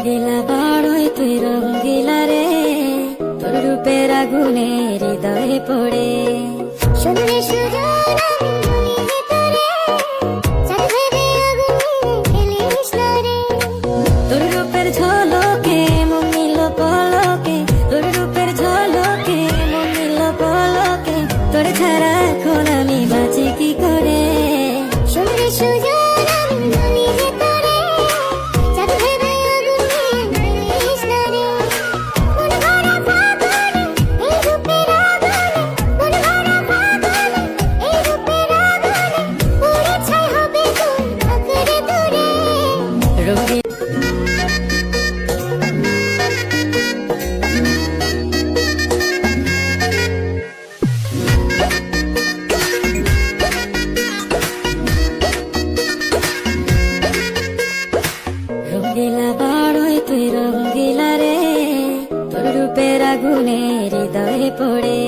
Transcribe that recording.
রঙ্গিলা বাড়ই তুই রঙ্গিলা রে, তোর রূপের আগুনে হৃদয়ে পড়ে। শুনলে সুজন আমি বলি যে তোরে, চাঁদ ভেবে আগুনে ফেলিস না রে। তোর রূপের ঝলকে মন নিল পলকে, তোর রূপের ঝলকে মন নিল পলকে, তোর ছাড়া এখন আমি বাঁচি কি করে। শুনলে সুজন আমি বলি যে তোরে, চাঁদ ভেবে আগুনে ফেলিস না রে। মন ভরা ফাগুনে এই রূপের আগুনে, মন ভরা ফাগুনে এই রূপের আগুনে, পুড়ে ছাই হবে তোর আঁকড়ে ধরে। রঙ্গিলা রঙ্গিলা বাড়ই তুই রঙ্গিলা রে, তোর রূপের আগুনে হৃদয়ে পড়ে।